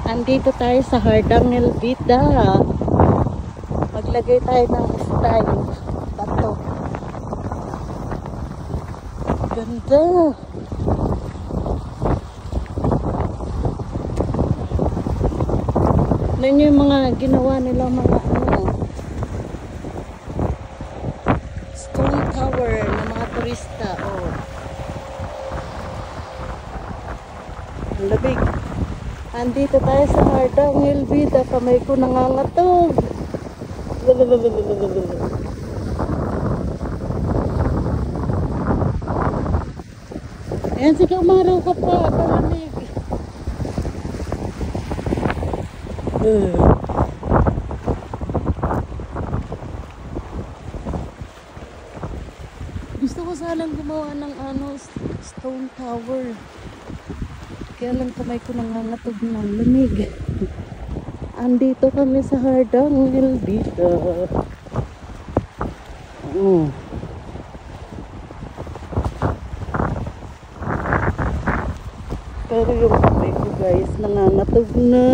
Andito tayo sa Hardang Elvida. Maglagay tayo ng style. Bato. Ganda. Tignan nyo yung mga ginawa nila mga stone tower ng mga turista. Oh. Ang labig. Andito tayo sa Hardang Elvida. Kamay ko nangangatog. Ayan, sige, umaraw ka pa. Palamig. Gusto ko sanang gumawa ng stone tower. Kaya lang kamay ko nangangatog ng lamig. Andito kami sa Hardang Elvida. Pero yung kamay ko guys nangangatog na.